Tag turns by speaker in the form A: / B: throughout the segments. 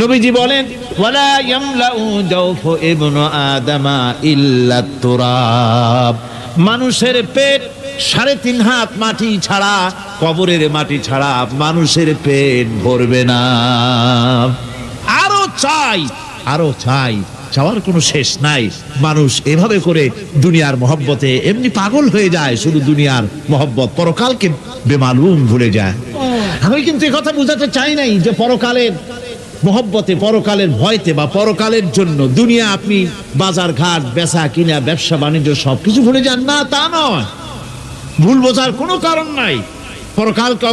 A: নবীজি বলেন ওয়ালা ইয়ামলাউ জাওফু ইবনু আদামা ইল্লা তুরাব, মানুষের পেট 3.5 হাত মাটি ছাড়া, কবরের মাটি ছাড়া মানুষের পেট ভরবে না। আরো চাই, আরো চাই, চাওয়ার কোনো শেষ নাই। মানুষ এভাবে করে দুনিয়ার মহব্বতে এমনি পাগল হয়ে যায়, শুধু দুনিয়ার মহব্বত, পরকালকে বেমালুম ভুলে যায়। আমি কিন্তু এই কথা বুঝাতে চাই নাই যে পরকালের মহব্বতে, পরকালের ভয়তে বা পরকালের জন্য দুনিয়া আপনি বাজার ঘাট, বেচা কিনা, ব্যবসা বাণিজ্য সবকিছু ভুলে যান, না তা নয়। ভুল বোঝার কোনো কারণ নাই। পরকালকে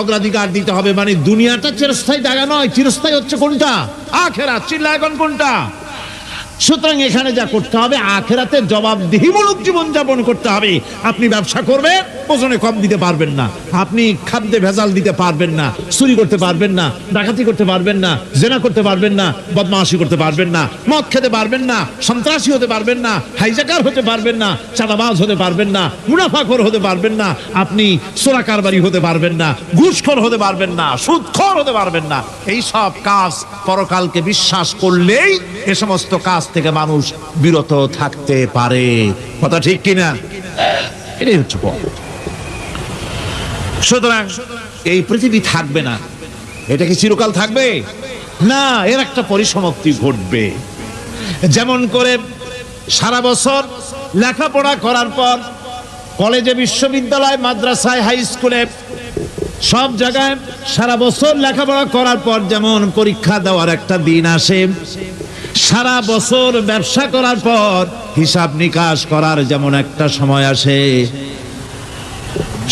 A: অগ্রাধিকার দিতে হবে, মানে দুনিয়াটা চিরস্থায়ী জায়গা নয়। চিরস্থায়ী হচ্ছে কোনটা? আখিরাত। চিল্লা এখন কোনটা? সুতরাং এখানে যা করতে হবে, আখিরাতে জবাবদিহিমূলক জীবন যাপন করতে হবে। আপনি ব্যবসা করবেন, ওজনে কম দিতে পারবেন না। আপনি খাদ্যে ভেজাল দিতে পারবেন না, চুরি করতে পারবেন না, ডাকাতি করতে পারবেন না, জেনা করতে পারবেন না, বদমাশি করতে পারবেন না, মদ খেতে পারবেন না, সন্ত্রাসী হতে পারবেন না, হাইজাকার হতে পারবেন না, চাঁদাবাজ হতে পারবেন না, মুনাফাখোর হতে পারবেন না, আপনি চোরা কারবারি হতে পারবেন না, ঘুষখোর হতে পারবেন না, সুদখোর হতে পারবেন না। এই সব কাজ পরকালকে বিশ্বাস করলেই এ সমস্ত কাজ থেকে মানুষ বিরত থাকতে পারে। কথা ঠিক কিনা? এটাই হচ্ছে পথ। সুতরাং এই পৃথিবী থাকবে না, এটা কি চিরকাল থাকবে? না, এর একটা পরিসমাপ্তি ঘটবে। যেমন করে সারা বছর লেখাপড়া করার পর কলেজে, বিশ্ববিদ্যালয়, মাদ্রাসায়, হাই স্কুলে, সব জায়গায় সারা বছর লেখাপড়া করার পর যেমন পরীক্ষা দেওয়ার একটা দিন আসে, সারা বছর ব্যবসা করার পর হিসাব নিকাশ করার যেমন একটা সময় আসে,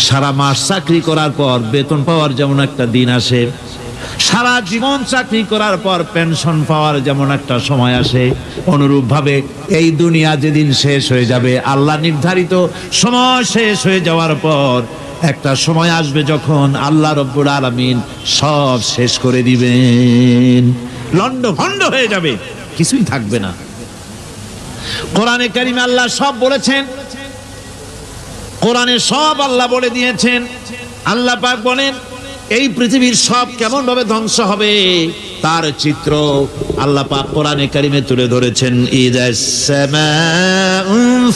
A: সারা মাস চাকরি করার পর বেতন পাওয়ার যেমন একটা দিন আসে, সারা জীবন চাকরি করার পর পেনশন পাওয়ার যেমন একটা সময় আসে, অনুরূপ ভাবে এই দুনিয়া যেদিন শেষ হয়ে যাবে, আল্লাহ নির্ধারিত সময় শেষ হয়ে যাওয়ার পর একটা সময় আসবে যখন আল্লাহ রব্বুল আলামিন সব শেষ করে দিবেন, লন্ডভন্ড হয়ে যাবে, কিছুই থাকবে না। কোরআনে কারিমে আল্লাহ সব বলেছেন, কোরআনে সব আল্লাহ বলে দিয়েছেন। আল্লাহ পাক বলেন এই পৃথিবীর সব কেমন ভাবে ধ্বংস হবে তার চিত্র আল্লাহ পাক কোরআনে কারিমে তুলে ধরেছেন। ইদাস সামাউ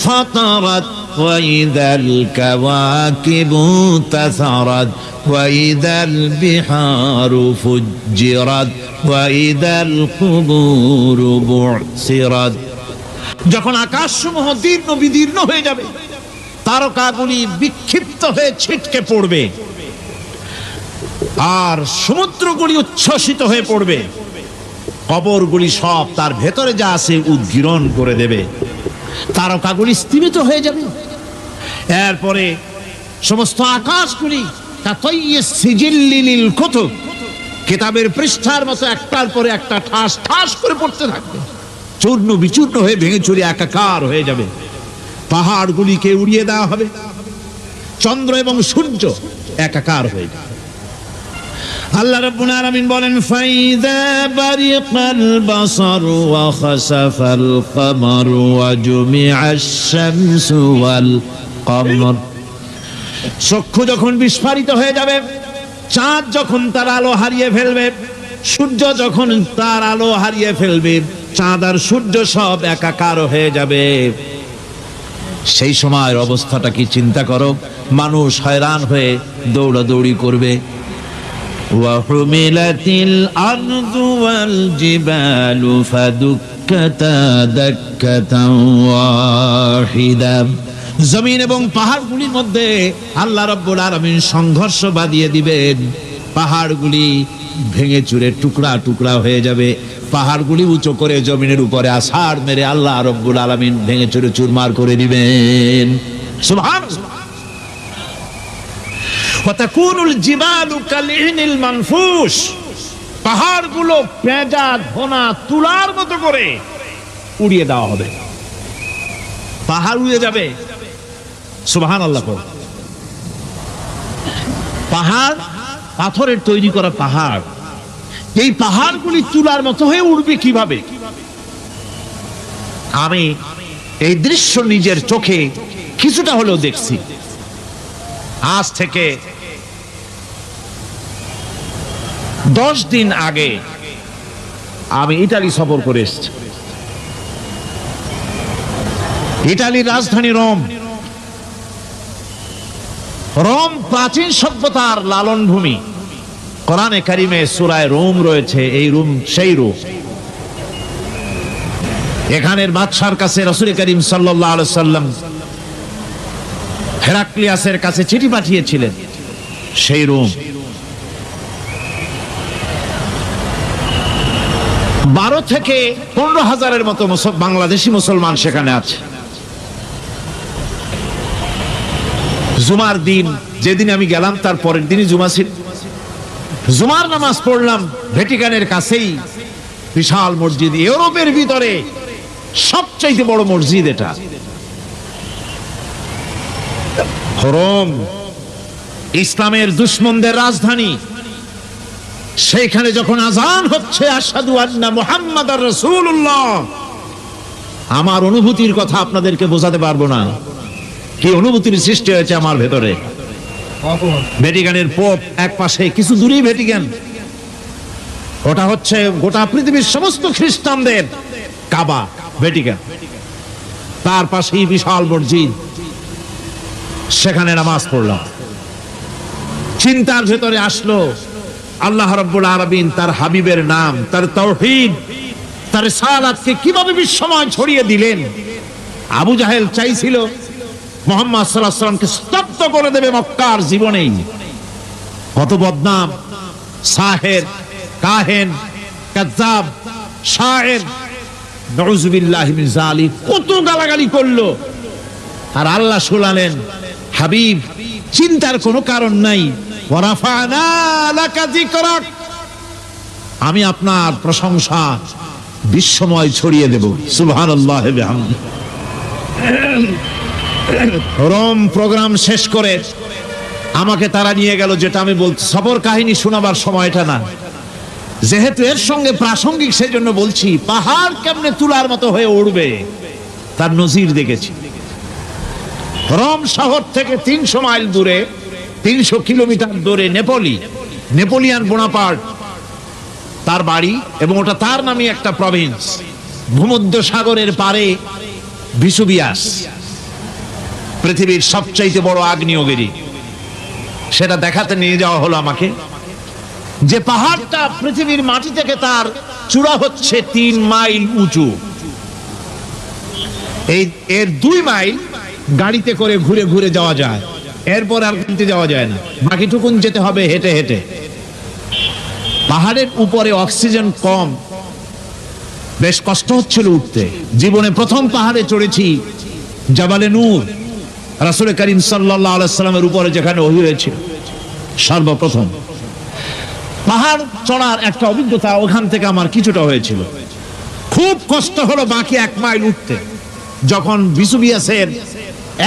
A: ফাতারাত ওয়া ইদাল কাওয়াকিবু তাসারাত ওয়া ইদাল বিহারু ফুজ্জিরাত ওয়া ইদাল কুবুরু বু'সিরাত। যখন আকাশসমূহ দীর্ণ বিদীর্ণ হয়ে যাবে, তারকাগুলি বিক্ষিপ্ত হয়ে ছিটকে পড়বে, আর সমুদ্রগুলি উচ্ছ্বসিত হয়ে পড়বে, কবরগুলি সব তার ভেতরে যা আছে উদ্গীরণ করে দেবে, তারকাগুলি স্থিমিত হয়ে যাবে। এরপরে সমস্ত আকাশগুলি কিতাবের পৃষ্ঠার মতো একটার পরে একটা ঠাস ঠাস করে পড়তে থাকবে, চূর্ণ বিচূর্ণ হয়ে ভেঙে চুরে একাকার হয়ে যাবে। পাহাড়গুলিকে উড়িয়ে দেওয়া হবে, চন্দ্র এবং সূর্য একাকার হয়ে যাবে। আল্লাহ রাব্বুল আলামিন বলেন ফাইযা বারিকাল বাসারু ওয়া খাসাফাল কামারু ওয়া জুমিআশ শামসু ওয়াল কমর। চক্ষু যখন বিস্ফারিত হয়ে যাবে, চাঁদ যখন তার আলো হারিয়ে ফেলবে, সূর্য যখন তার আলো হারিয়ে ফেলবে, চাঁদ আর সূর্য সব একাকার হয়ে যাবে, সেই সময়ের অবস্থাটা কি চিন্তা করো। মানুষ হয়রান হয়ে দৌড়াদৌড়ি করবে। ওয়াহুমিলাতিল আরদু ওয়াল জিবালু ফাদুক্কাতা দাক্কাতান ওয়াহিদা। জমিন এবং পাহাড়গুলির মধ্যে আল্লাহ রাব্বুল আলামিন সংঘর্ষ বাঁধিয়ে দিবেন, পাহাড়গুলি ভেঙে চুরে টুকরা টুকরা হয়ে যাবে, পাহাড়গুলি উঁচু করে জমিনের উপরে আছাড় মেরে আল্লাহ রাব্বুল আলামিন ভেঙে চুরে চুরমার করে দিবেন। সুবহানাল্লাহ। ওয়াতাকুনুল জিবালু কালইহনিল মানফুস। পাহাড়গুলো পেঁজা ঘোনা তুলার মতো করে উড়িয়ে দেওয়া হবে, পাহাড় উড়ে যাবে। সুবহানাল্লাহ। পাহাড় পাথরের তৈরি করা পাহাড়, এই পাহাড়গুলি তুলার মতো হয়ে উড়বে কিভাবে? আমি এই দৃশ্য নিজের চোখে কিছুটা হলেও দেখছি। আজ থেকে 10 দিন আগে আমি ইতালি সফর করে এসেছি। ইতালির রাজধানী রোম। রোম প্রাচীন সভ্যতার লালন ভূমি। কোরআনে কারিমে সূরা রোম রয়েছে, এই রোম সেই রোম। এখানের বাদশার কাছে রাসূল করিম সাল্লাল্লাহু আলাইহি সাল্লাম হেরাক্লিয়াসের কাছে চিঠি পাঠিয়েছিলেন, সেই রোম। 12 থেকে 15 হাজারের মতো বাংলাদেশি মুসলমান সেখানে আছে। জুমার দিন, যেদিন আমি গেলাম তার পরের দিনই জুমা ছিল। জুমার নামাজ পড়লাম ভ্যাটিকানের কাছেই বিশাল মসজিদ, ইউরোপের ভিতরে সবচাইতে বড় মসজিদ এটা। রোম ইসলামের দুশমনদের রাজধানী। সেইখানে যখন আযান হচ্ছে আশহাদু আন্না মুহাম্মাদার রাসূলুল্লাহ, আমার অনুভূতির কথা আপনাদেরকে বোঝাতে পারবো না, কি অনুভূতির সৃষ্টি হয়েছে আমার ভেতরে। ভ্যাটিকানের পোপ এক পাশে, কিছু দূরেই ভ্যাটিকান, ওটা হচ্ছে গোটা পৃথিবীর সমস্ত খ্রিস্টানদের কাবা, ভ্যাটিকান। তার পাশেই বিশাল মসজিদ, সেখানে নামাজ পড়লাম। চিন্তার ভেতরে আসলো আল্লাহ রাব্বুল আলামিন তার হাবিবের নাম, তার তাওহীদ, তার রিসালাতকে কিভাবে বিশ্বময় ছড়িয়ে দিলেন। আবু জাহেল চাইছিল মুহাম্মদ সাল্লাল্লাহু আলাইহি ওয়াসাল্লামকে স্তব্ধ করে দেবে মক্কার জীবনেই। কত বদনাম, সাহের, কাহেন, কাযযাব, শায়ের, নাউযুবিল্লাহি মিন যালিক, কত গালাগালি করলো। আর আল্লাহ শুনালেন, হাবিব চিন্তার কোনো কারণ নাই, ওয়া রাফা'না লাকা যিকরাক, আমি আপনার প্রশংসা বিশ্বময় ছড়িয়ে দেব। সুবহানাল্লাহি ওয়া বিহামদিহি। রোম প্রোগ্রাম শেষ করে আমাকে তারা নিয়ে গেল, যেটা আমি বলছি সফর কাহিনী শোনাবার সময়টা না, যেহেতু এর সঙ্গে প্রাসঙ্গিক সেজন্য বলছি। পাহাড় কেমনে তুলার মতো হয়ে উঠবে তার নজির দেখেছি। রোম শহর থেকে 300 মাইল দূরে, 300 কিলোমিটার দূরে নেপোলিয়ান বোনাপার্ট তার বাড়ি, এবং ওটা তার নামে একটা প্রভিন্স। ভূমধ্য সাগরের পারে ভিসুভিয়াস, পৃথিবীর সবচাইতে বড় আগ্নেয়গিরি, সেটা দেখাতে নিয়ে যাওয়া হলো আমাকে। যে পাহাড়টা পৃথিবীর মাটি থেকে তার চূড়া হচ্ছে 3 মাইল উঁচু। এর 2 মাইল গাড়িতে করে ঘুরে ঘুরে যাওয়া যায়, এরপর আর কিনতে যাওয়া যায় না, বাকিটুকুন যেতে হবে হেঁটে হেঁটে। পাহাড়ের উপরে অক্সিজেন কম, বেশ কষ্ট হচ্ছিল উঠতে। জীবনে প্রথম পাহাড়ে চড়েছি জাবালে নূর, রাসূল করিম সাল্লাল্লাহু আলাইহি ওয়াসাল্লামের উপরে যেখানে ওহী হয়েছিল সর্বপ্রথম। পাহাড় চড়ার একটা অভিজ্ঞতা ওখান থেকে আমার কিছুটা হয়েছিল। খুব কষ্ট হলো বাকি 1 মাইল উঠতে। যখন ভিসুভিয়াসের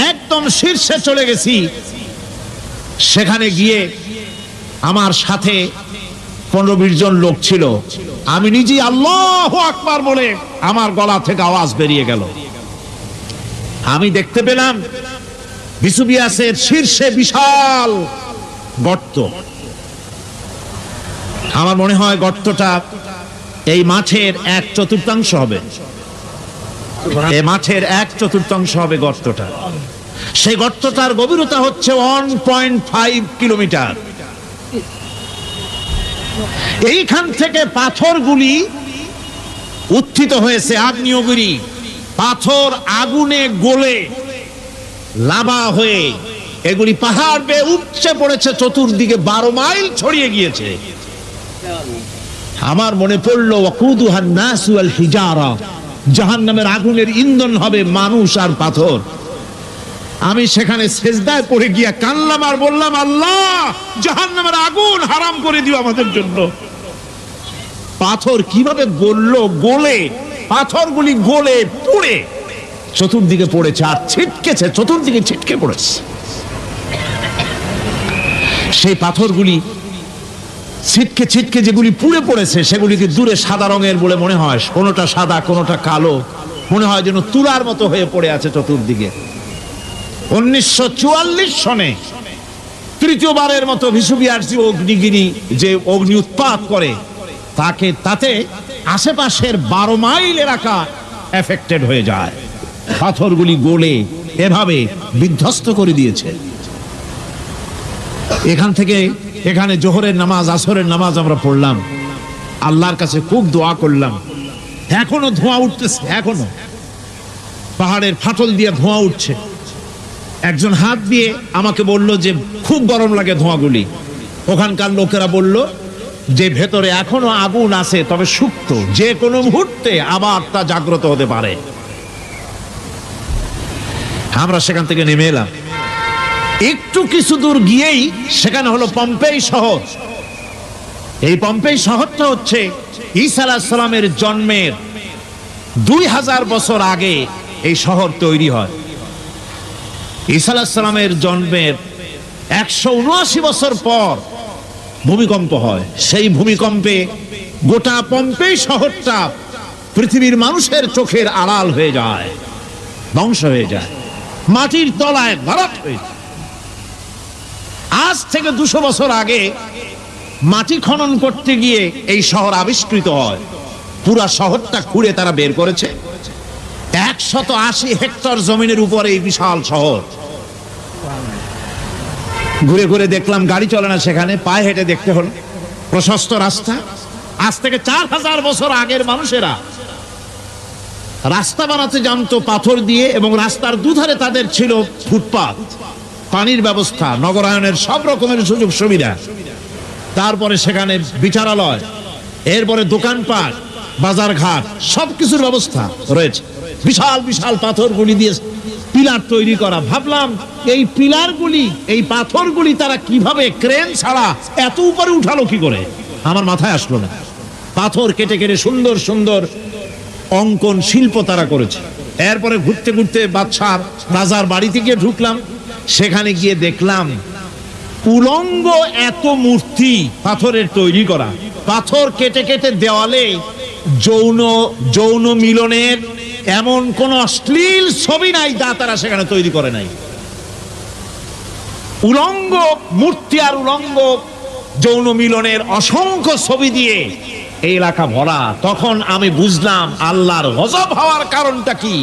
A: একদম শীর্ষে চলে গেছি, সেখানে গিয়ে আমার সাথে 15-20 জন লোক ছিল। আমি নিজেই আল্লাহু আকবার বলে আমার গলা থেকে আওয়াজ বেরিয়ে গেল। আমি দেখতে পেলাম ভিসুভিয়াসের শীর্ষে বিশাল গর্ত। আমার মনে হয় গর্তটা এই মাঠের 1/4 হবে। এই মাঠের 1/4 হবে গর্তটা। সেই গর্তটার গভীরতা হচ্ছে 1.5 কিলোমিটার। এইখান থেকে পাথরগুলি উত্থিত হয়েছে, আগ্নেয়গিরি পাথর আগুনে গলে লাভা হয়ে এগুলি পাহাড় বেয়ে উপচে পড়েছে, চতুর্দিকে 12 মাইল ছড়িয়ে গিয়েছে। আমার মনে পড়লো ওয়াকুদুহান নাস ওয়াল হিজারা, জাহান্নামের আগুনের ইন্ধন হবে মানুষ আর পাথর। আমি সেখানে সেজদায় পড়ে গিয়া কানলাম আর বললাম, আল্লাহ জাহান্নামের আগুন হারাম করে দিও আমাদের জন্য। পাথর কিভাবে গললো, গলে পাথরগুলি গলে পুড়ে চতুর্দিকে পড়েছে আর ছিটকেছে, চতুর্দিকে ছিটকে পড়েছে। সেই পাথরগুলি ছিটকে ছিটকে যেগুলি পুড়ে পড়েছে সেগুলিকে দূরে সাদা রঙের বলে মনে হয়, কোনোটা সাদা কোনোটা কালো, মনে হয় যেন তুলার মতো হয়ে পড়ে আছে চতুর্দিকে। 1944 সনে তৃতীয়বারের মতো ভিসুভিয়াস অগ্নিগিরি যে অগ্নি উৎপাত করে, তাতে আশেপাশের 12 মাইল এলাকা এফেক্টেড হয়ে যায়। পাথরগুলি গলে এভাবে বিধ্বস্ত করে দিয়েছে। এখান থেকে এখানে জোহরের নামাজ, আসরের নামাজ আমরা পড়লাম, আল্লাহর কাছে খুব দোয়া করলাম। এখনো ধোঁয়া উঠতেছে, এখনো পাহাড়ের ফাটল দিয়ে ধোঁয়া উঠছে। একজন হাত দিয়ে আমাকে বলল যে খুব গরম লাগে ধোঁয়াগুলি। ওখানকার লোকেরা বলল যে ভেতরে এখনো আগুন আছে, তবে সুপ্ত, যে কোনো মুহূর্তে আবার তা জাগ্রত হতে পারে। আমরা সেখান থেকে নেমে এলাম। একটু কিছু দূর গিয়েই সেখানে হলো পম্পেই শহর। এই পম্পেই শহরটা হচ্ছে ঈসা আলাইহিস সালামের জন্মের 2000 বছর আগে এই শহর তৈরি হয়। ঈসা আলাইহিস সালামের জন্মের 179 বছর পর ভূমিকম্প হয়। সেই ভূমিকম্পে গোটা পম্পেই শহরটা পৃথিবীর মানুষের চোখের আড়াল হয়ে যায়, ধ্বংস হয়ে যায়, মাটির তলায় ভরাট হয়ে যায়। আজ থেকে 200 বছর আগে মাটি খনন করতে গিয়ে এই শহর আবিষ্কৃত হয়। পুরা শহরটা খুঁড়ে তারা বের করেছে। 180 হেক্টর জমিনের উপরে এই বিশাল শহর। ঘুরে ঘুরে দেখলাম, গাড়ি চলে না সেখানে, পায়ে হেঁটে দেখতে হলো। প্রশস্ত রাস্তা। আজ থেকে 4000 বছর আগের মানুষেরা রাস্তা বানাতে জানতো পাথর দিয়ে, এবং রাস্তার দুধারে তাদের ছিল ফুটপাত, পানির ব্যবস্থা, নগরায়নের সব রকমের সুযোগ সুবিধা। তারপরে সেখানে বিচারালয়, এরপরে দোকানপাট, বাজার ঘাট, সবকিছুর ব্যবস্থা রয়েছে। বিশাল বিশাল পাথরগুলি দিয়ে পিলার তৈরি করা। ভাবলাম এই পিলারগুলি, এই পাথরগুলি তারা কিভাবে ক্রেন ছাড়া এত উপরে উঠালো কি করে, আমার মাথায় আসলো না। পাথর কেটে কেটে সুন্দর সুন্দর অঙ্কন শিল্প তারা করেছে। এরপরে ঘুরতে ঘুরতে বাদশার রাজার বাড়িতে গিয়ে ঢুকলাম। সেখানে গিয়ে দেখলাম উলঙ্গ এত মূর্তি পাথরের তৈরি করা। পাথর কেটে কেটে দেওয়ালে যৌন মিলনের এমন কোন অশ্লীল ছবি নাই যা তারা সেখানে তৈরি করে নাই। উলঙ্গ মূর্তি আর উলঙ্গ যৌন মিলনের অসংখ্য ছবি দিয়ে এই এলাকা ভরা। তখন আমি বুঝলাম আল্লাহর গজব হওয়ার কারণটা কি,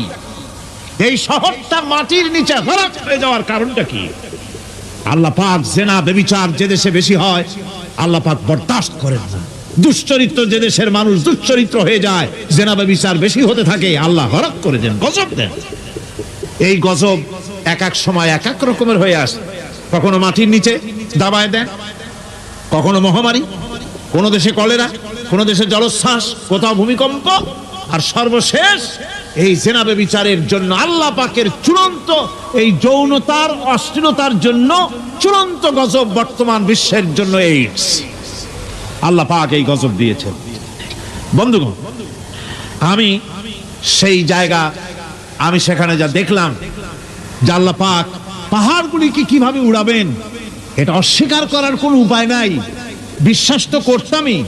A: এই শহরটা মাটির নিচে ভরাট হয়ে যাওয়ার কারণটা কি। আল্লাহ পাক জেনা ব্যভিচার যে দেশে বেশি হয় আল্লাহ পাক বরদাস্ত করেন না। দুশ্চরিত্র যে দেশের মানুষ দুশ্চরিত্র হয়ে যায়, জেনা ব্যভিচার বেশি হতে থাকে, আল্লাহ হরক করে দেন, গজব দেন। এই গজব এক এক সময় এক এক রকমের হয়ে আসে। কখনো মাটির নিচে দাবায় দেন, কখনো মহামারী, কোন দেশে কলেরা, কোন দেশে জলোচ্ছ্বাস, কোথাও ভূমিকম্প, আর সর্বশেষ এই জেনা ব্যভিচারের জন্য আল্লাহ পাকের চূড়ান্ত এই যৌনতার অশ্লীলতার জন্য চূড়ান্ত গজব বর্তমান বিশ্বের জন্য এইডস। আল্লাহ পাক এই গজব দিয়েছেন। বন্ধুগণ, আমি সেই জায়গা, আমি সেখানে যা দেখলাম যে আল্লাহ পাক পাহাড়গুলিকে কিভাবে উড়াবেন, এটা অস্বীকার করার কোনো উপায় নাই। বিশ্বাস তো করতামই,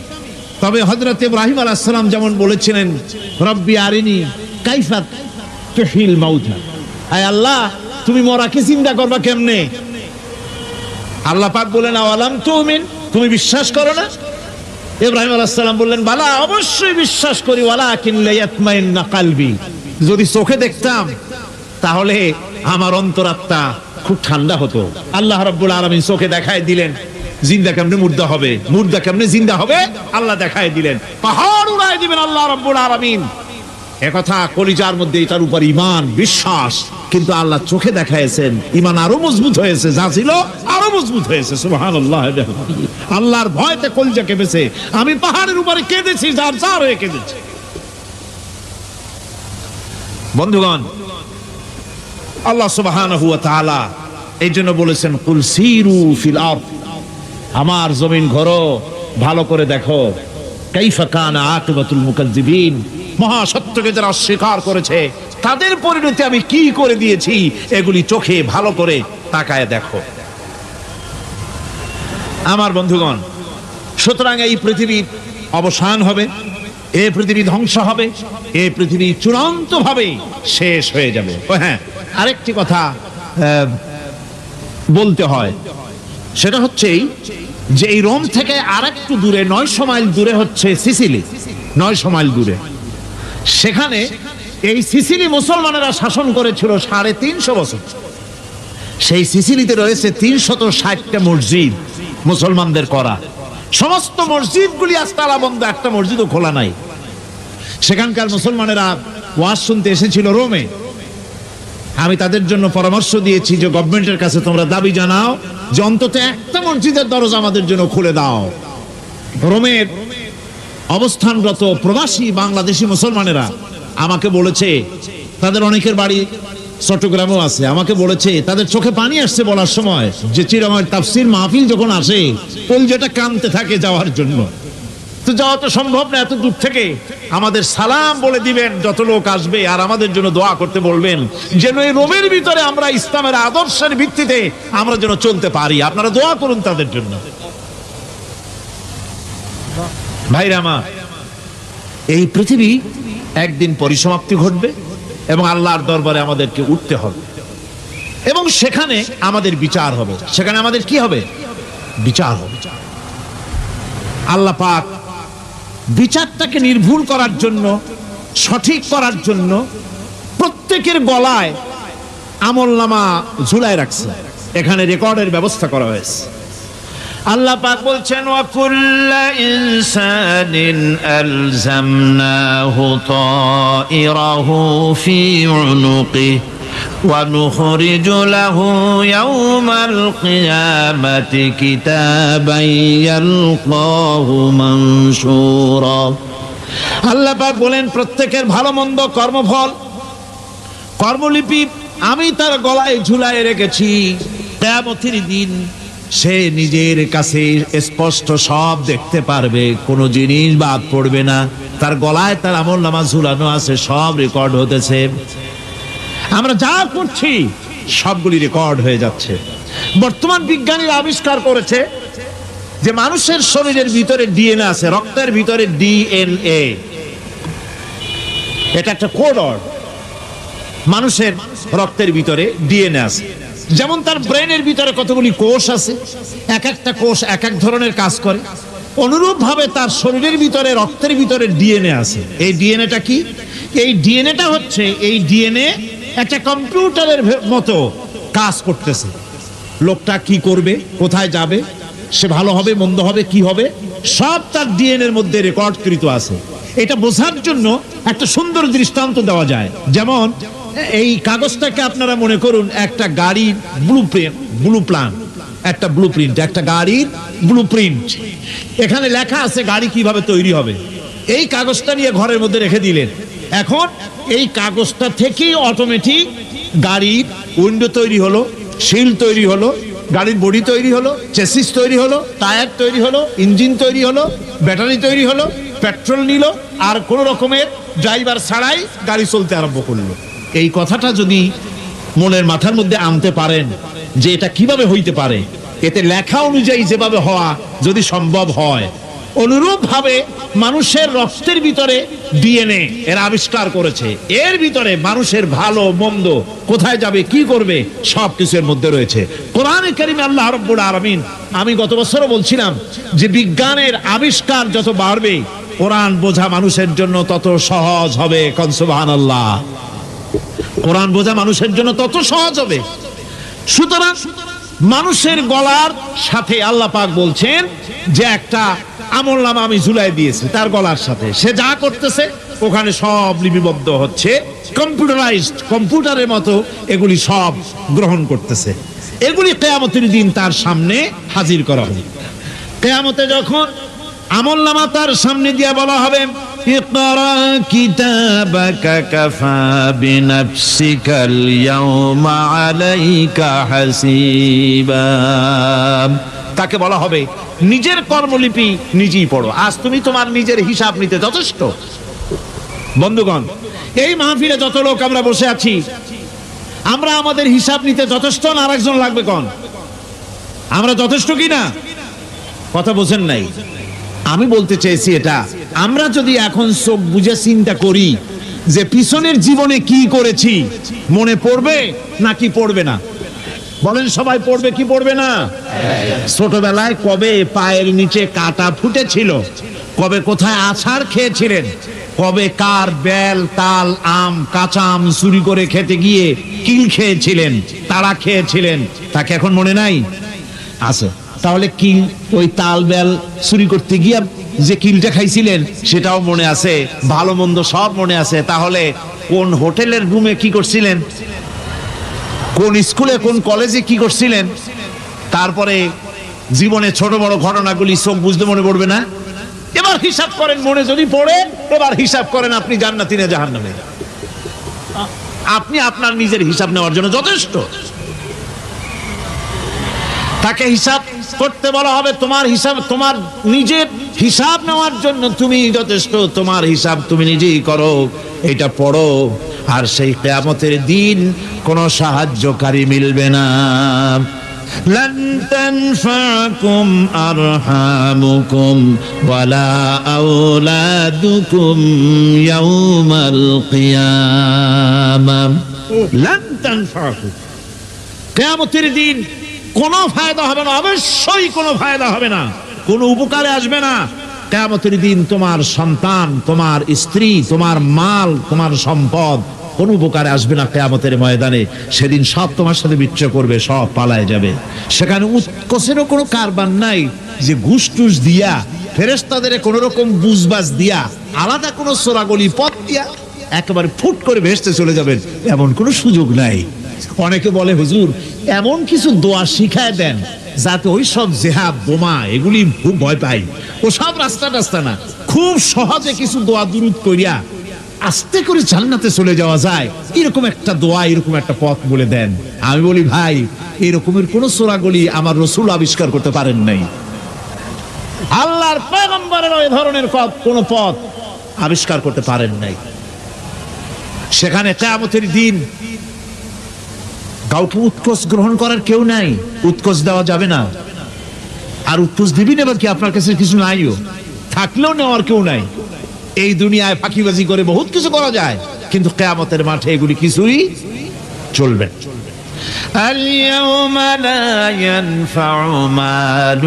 A: তবে হযরত ইব্রাহিম আলাইহিস সালাম যেমন বলেছিলেন, রব্বি আরিনি কাইফা তুহিল মাউতা, আয় আল্লাহ তুমি মরাকে চিন্তা করবা কেমনে। আল্লাহ পাক বলেন, আওয়ালাম তুমিন, তুমি বিশ্বাস করো না? ইব্রাহিম আলাইহিস সালাম বললেন, বালা, অবশ্যই বিশ্বাস করি, ওয়ালাকিন লিয়াতমাইন্না কলবি, যদি চোখে দেখতাম তাহলে আমার অন্তরাত্মা খুব ঠান্ডা হতো। আল্লাহ রাব্বুল আলামিন চোখে দেখায় দিলেন জিন্দা কেমনে মুর্দা হবে, মুর্দা কেমনে জিন্দা হবে, আল্লাহ দেখায় দিলেন। পাহাড় উড়ায় দিবেন আল্লাহ রাব্বুল আলামিন। একথা কলিজার মধ্যে এটার উপর ঈমান বিশ্বাস, কিন্তু আল্লাহ চোখে দেখাইছেন, ঈমান আরো মজবুত হয়েছে, যা ছিল আরো মজবুত হয়েছে। সুবহানাল্লাহ। আল্লাহর ভয়তে কলিজা কেঁপেছে। আমি পাহাড়ের উপরে কেঁদেছি, যার যার হয়ে কেঁদেছি। বন্ধুগণ, আল্লাহ সুবহানাহু ওয়া তাআলা এই জন্য বলেছেন, কুল সিরু ফিল আরদ, আমার জমিন ঘোরো, ভালো করে দেখো, কাইফা কানা আকিবাতুল মুকাজ্জিবিন, মহাসত্যকে যারা অস্বীকার করেছে তাদের পরিণতি আমি কি করে দিয়েছি, এগুলি চোখে ভালো করে তাকায় দেখো। আমার বন্ধুগণ, সুতরাং এই পৃথিবীর অবসান হবে, এই পৃথিবী ধ্বংস হবে, এই পৃথিবী চূড়ান্ত ভাবে শেষ হয়ে যাবে। হ্যাঁ, আরেকটি কথা বলতে হয়, সেটা হচ্ছে যে এই রোম থেকে আর একটু দূরে 900 মাইল দূরে হচ্ছে সিসিলি, 900 মাইল দূরে। সেখানে এই সিসিলি মুসলমানেরা শাসন করেছিল 350 বছর। সেই সিসিলিতে রয়েছে 360টা মসজিদ মুসলমানদের করা। সমস্ত মসজিদগুলি আজ তালা বন্ধ, একটা মসজিদও খোলা নাই। সেখানকার মুসলমানেরা ওয়াজ শুনতে এসেছিল রোমে। আমি তাদের জন্য পরামর্শ দিয়েছি যে গভর্নমেন্টের কাছে তোমরা দাবি জানাও যে অন্তত একটা মসজিদের দরজা আমাদের জন্য খুলে দাও। রোমের অবস্থানরত প্রবাসী বাংলাদেশি মুসলমানেরা আমাকে বলেছে, তাদের অনেকের বাড়ি চট্টগ্রামেও আছে, আমাকে বলেছে তাদের চোখে পানি আসছে বলার সময় যে চিরাময় তাফসীর মাহফিল যখন আসে কলজাটা কাঁদতে থাকে যাওয়ার জন্য। তো যাওয়া তো সম্ভব না এত দূর থেকে, আমাদের সালাম বলে দিবেন যত লোক আসবে, আর আমাদের জন্য দোয়া করতে বলবেন যেন এই রোমের ভিতরে আমরা ইসলামের আদর্শের ভিত্তিতে আমরা যেন চলতে পারি। আপনারা দোয়া করুন তাদের জন্য। ভাইরা আমার, এই পৃথিবী একদিন পরিসমাপ্তি ঘটবে এবং আল্লাহর দরবারে আমাদেরকে উঠতে হবে এবং সেখানে আমাদের বিচার হবে। সেখানে আমাদের কি হবে? বিচার হবে। আল্লাহ পাক বিচারটাকে নির্ভুল করার জন্য, সঠিক করার জন্য প্রত্যেকের গলায় আমলনামা ঝুলায় রাখছে। এখানে রেকর্ডের ব্যবস্থা করা হয়েছে। আল্লাহ পাক বলছেন ওয়া কুল্লা ইনসানিন আলজামনাহু তাইরাহু ফি উনুকিহি ওয়া নুখরিজু লাহু ইয়াওমাল কিয়ামাতি কিতাবান ইয়ালকাহু মানশুরা। আল্লাহ পাক বলেন প্রত্যেকের ভালো মন্দ কর্মফল, কর্মলিপি আমি তার গলায় ঝুলায় রেখেছি। কিয়ামতের দিন সে নিজের কাছে স্পষ্ট সব দেখতে পারবে, কোনো জিনিস বাদ পড়বে না। তার গলায় তার আমলনামা ঝুলানো আছে, সব রেকর্ড হতেছে। আমরা যা করছি সবগুলি রেকর্ড হয়ে যাচ্ছে। বর্তমান বিজ্ঞানীরা আবিষ্কার করেছে যে মানুষের শরীরের ভিতরে ডিএনএ আছে, রক্তের ভিতরে ডিএনএ, এটা একটা কোড। মানুষের রক্তের ভিতরে ডিএনএ আছে। যেমন তার ব্রেনের ভিতরে কতগুলি কোষ আছে, এক একটা কোষ এক এক ধরনের কাজ করে, অনুরূপ ভাবে তার শরীরের ভিতরে রক্তের ভিতরে ডিএনএ আছে। এই ডিএনএটা কি? এই ডিএনএটা হচ্ছে, এই ডিএনএ একটা কম্পিউটারের মতো কাজ করতেছে। লোকটা কি করবে, কোথায় যাবে, সে ভালো হবে মন্দ হবে কি হবে, সব তার ডিএনএর মধ্যে রেকর্ডকৃত আছে। এটা বোঝার জন্য একটা সুন্দর দৃষ্টান্ত দেওয়া যায়। যেমন এই কাগজটাকে আপনারা মনে করুন একটা গাড়ির একটা ব্লুপ্রিন্ট, একটা গাড়ির ব্লুপ্রিন্ট। এখানে লেখা আছে গাড়ি কিভাবে তৈরি হবে। এই কাগজটা নিয়ে ঘরের মধ্যে রেখে দিলেন। এখন এই কাগজটা থেকেই অটোমেটিক গাড়ির উইন্ডো তৈরি হলো, শিল তৈরি হলো, গাড়ির বডি তৈরি হলো, চেসিস তৈরি হলো, টায়ার তৈরি হলো, ইঞ্জিন তৈরি হলো, ব্যাটারি তৈরি হলো, পেট্রোল নিল, আর কোনো রকমের ড্রাইভার ছাড়াই গাড়ি চলতে আরম্ভ করলো। এই কথাটা যদি মনের মাথার মধ্যে আনতে পারেন যে এটা কিভাবে হইতে পারে, এতে লেখা অনুযায়ী যেভাবে হওয়া যদি সম্ভব হয়, অনুরূপ ভাবে মানুষের রক্তের ভিতরে ডিএনএ এর আবিষ্কার করেছে। এর ভিতরে মানুষের ভালো মন্দ, কোথায় যাবে কি করবে, সবকিছু এর মধ্যে রয়েছে। কোরআনে কারিমে আল্লাহ রাব্বুল আলামিন, আমি গত বছরও বলছিলাম যে বিজ্ঞানের আবিষ্কার যত বাড়বে কোরআন বোঝা মানুষের জন্য তত সহজ হবে। কোন সুবহানাল্লাহ। কোরআন বোঝা মানুষের জন্য তত সহজ হবে। সুতরাং মানুষের গলার সাথে আল্লাহ পাক বলছেন যে একটা আমলনামা আমি ঝুলাই দিয়েছি তার গলার সাথে, সে যা করতেছে ওখানে সব লিপিবদ্ধ হচ্ছে, কম্পিউটারাইজড, কম্পিউটারের মতো এগুলি সব গ্রহণ করতেছে। এগুলি কিয়ামতের দিন তার সামনে হাজির করা হবে। কিয়ামতে যখন আমলনামা তার সামনে দিয়ে বলা হবে ইকরা কিতাবাকা কাফা বিনাফসিকাল ইয়াওমা আলাইকা হাসিবা, তাকে বলা হবে নিজের কর্মলিপি নিজেই পড়ো, আজ তুমি তোমার নিজের হিসাব নিতে যথেষ্ট। বন্ধুগণ, এই মাহফিলে যত লোক আমরা বসে আছি, আমরা আমাদের হিসাব নিতে যথেষ্ট না আরেকজন লাগবে? কোন আমরা যথেষ্ট কি না? কথা বোঝেন নাই। আমি বলতে চেয়েছি এটা, আমরা যদি এখন চোখ বুঝে চিন্তা করি যে পিছনের জীবনে কি করেছি, মনে পড়বে নাকি পড়বে না? বলেন সবাই পড়বে কি পড়বে না? ছোটবেলায় কবে পায়ের নিচে কাটা ফুটেছিল, কবে কোথায় আছাড় খেয়েছিলেন, কবে কার বেল তাল আম কাঁচা আম চুরি করে খেতে গিয়ে কিল খেয়েছিলেন, তারা খেয়েছিলেন, তাকে এখন মনে নাই? আছে। তাহলে কিল ওই তাল বেল চুরি করতে গিয়ে যে কিলটা খাইছিলেন সেটাও মনে আছে, ভালো মন্দ সব মনে আছে। তাহলে কোন হোটেলের রুমে কি করছিলেন, কোন স্কুলে কোন কলেজে কি করছিলেন, তারপরে জীবনে ছোট বড় ঘটনাগুলি চোখ বুঝতে মনে পড়বে না? এবার হিসাব করেন, মনে যদি পড়ে এবার হিসাব করেন আপনি জান্নাতি না জাহান্নামে। আপনি আপনার নিজের হিসাব নেওয়ার জন্য যথেষ্ট। তাকে হিসাব করতে বলা হবে, তোমার হিসাব, তোমার নিজের হিসাব নেওয়ার জন্য তুমি যথেষ্ট, তোমার হিসাব তুমি নিজেই করো, এটা পড়ো। আর সেই কিয়ামতের দিন কোনো সাহায্যকারী মিলবে না। لن تنفعكم أرحامكم ولا أولادكم يوم القيامة لن تنفعكم কিয়ামতের দিন কোনো ফায়দা হবে না, অবশ্যই কোনো ফায়দা হবে না, কোনো উপকারে আসবে না। কিয়ামতের দিন তোমার সন্তান, তোমার স্ত্রী, তোমার মাল, তোমার সম্পদ কোনো উপকারে আসবে না। কিয়ামতের ময়দানে সেদিন সব তোমার সাথে বিচ্ছেদ করবে, সব পালায় যাবে। সেখানে উৎকোষেরও কোনো কারবার নাই যে ঘুষ টুস দিয়া ফেরেশতাদের কোনো রকম বুঝবাজ দিয়া আলাদা কোনো চোরাগলি পথ দিয়া একেবারে ফুট করে ভেসতে চলে যাবেন, এমন কোনো সুযোগ নাই। অনেকে বলে হুজুর এমন কিছু দোয়া শিখায় দেন যাতে ওই সব জেহাদ বোমা এগুলি খুব ভয় পাই, ও সব রাস্তা না, খুব সহজে কিছু দোয়া দুরূদ করিয়া আস্তে করে জান্নাতে চলে যাওয়া যায়, এরকম একটা দোয়া, এরকম একটা পথ বলে দেন। আমি বলি ভাই, এরকমের কোন চোরাগলি আমার রাসূল আবিষ্কার করতে পারেন নাই। আল্লাহর পয়গম্বরের ওই ধরনের কোন পথ আবিষ্কার করতে পারেন নাই। সেখানে কিয়ামতের দিন কাউকে উৎকোষ গ্রহণ করার কেউ নাই, উৎকোষ দেওয়া যাবে না। আর উৎকোষ দিবি নেবার কি, আপনার কাছে কিছু নাইও, থাকলেও নেওয়ার কেউ নাই। এই দুনিয়ায় ফাঁকিবাজি করে বহুত কিছু করা যায়, কিন্তু কিয়ামতের মাঠে এগুলি কিছুই চলবে। اليوم لا ينفع مال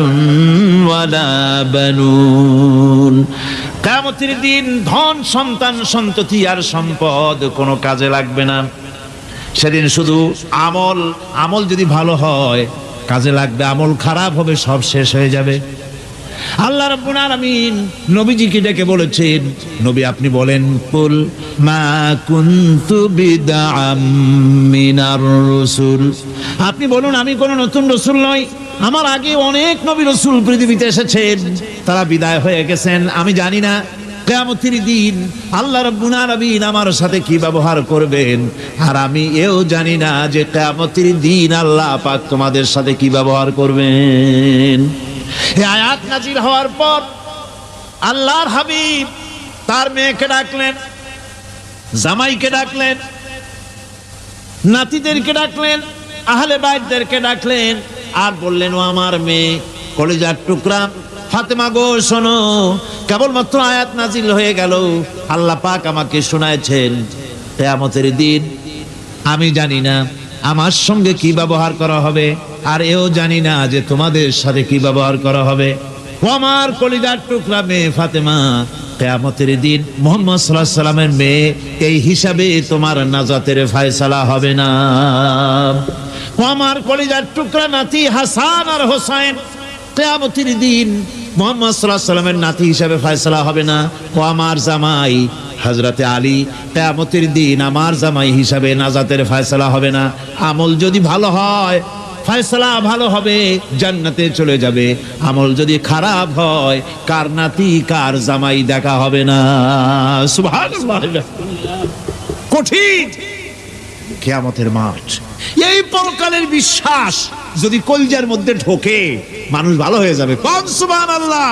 A: ولا بنون কিয়ামতের দিন ধন সন্তান সন্ততি আর সম্পদ কোনো কাজে লাগবে না। সেদিন শুধু আমল যদি ভালো হয় কাজে লাগবে, আমল খারাপ হবে সব শেষ হয়ে যাবে। আল্লাহ রাব্বুল আলামিন নবীজিকে ডেকে বলেছেন, নবী আপনি বলেন, কুল মা কুনতু বিদআম মিনার রাসূল, আপনি বলুন আমি কোন নতুন রাসূল নই, আমার আগে অনেক নবী রাসূল পৃথিবীতে এসেছেন, তারা বিদায় হয়ে গেছেন। আমি জানি না কিয়ামতের দিন আল্লাহ রাব্বুল আলামিন আমার সাথে কি ব্যবহার করবেন, আর আমি এও জানি না যে কিয়ামতের দিন আল্লাহ পাক তোমাদের সাথে কি ব্যবহার করবেন। এই আয়াত নাজিল হওয়ার পর আল্লাহর হাবিব তার মেয়েকে ডাকলেন, জামাইকে ডাকলেন, নাতিদেরকে ডাকলেন, আহলে বাইতদেরকে ডাকলেন, আর বললেন, ও আমার মেয়ে কলিজার টুকরা ফাতেমা গো শোনো, কেবলমাত্র আয়াত নাজিল হয়ে গেল, আল্লাহ পাক আমাকে শোনায়ছেন কিয়ামতের দিন আমি জানি না আমার সঙ্গে কি ব্যবহার করা হবে, আর এও জানি না যে তোমাদের সাথে কি ব্যবহার করা হবে। ও আমার কলিজার টুকরা মেয়ে ফাতেমা, কিয়ামতের দিন মুহাম্মদ সাল্লাল্লাহু আলাইহি সাল্লামের মেয়ে, এই হিসাবে তোমার নাজাতের ফয়সালা হবে না। ও আমার কলিজার টুকরা নাতি হাসান আর হোসেন, কিয়ামতের দিন মুহাম্মদ সাল্লাল্লাহু আলাইহি সাল্লামের নাতি হিসাবে ফয়সালা হবে না। ও আমার জামাই হযরতে আলী, কিয়ামতের দিন আমার জামাই হিসাবে নাজাতের ফয়সালা হবে না। আমল যদি ভালো হয় ফয়সালা ভালো হবে, জান্নাতে চলে যাবে। আমল যদি খারাপ হয় কার নাতি কার জামাই দেখা হবে না। সুবহানাল্লাহ, কঠিন কিয়ামতের মাঠ। এই পরকালের বিশ্বাস যদি কলজার মধ্যে ঢোকে মানুষ ভালো হয়ে যাবে। কোন সুবহানাল্লাহ।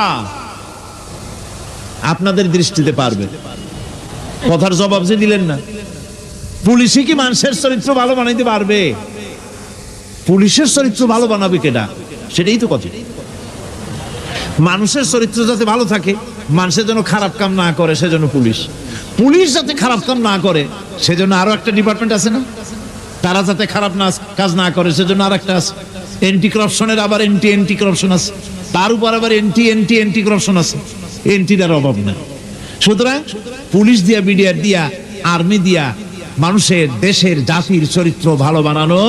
A: আপনাদের দৃষ্টিতে পারবে, কথার জবাব যে দিলেন না। পুলিশই কি মানুষের চরিত্র ভালো বানাইতে পারবে? পুলিশের চরিত্র ভালো বানাবে কেডা? সেটাই তো কথা। মানুষের চরিত্র যাতে ভালো থাকে, মানুষের জন্য খারাপ কাম না করে সেজন্য পুলিশ, পুলিশ যাতে খারাপ কাম না করে সেজন্য আরো একটা ডিপার্টমেন্ট আছে না, তারা যাতে খারাপ না কাজ না করে সেজন্য আরেকটা আছে, এন্টি করাপশনের আবার এন্টি করাপশন আছে, তার উপর আবার এন্টি করাপশন আছে, এন্টিটার অভাব না। সুতরাং পুলিশ দিয়া, বিডিআর দিয়া, আর্মি দিয়া মানুষের, দেশের, জাতির চরিত্র ভালো বানানো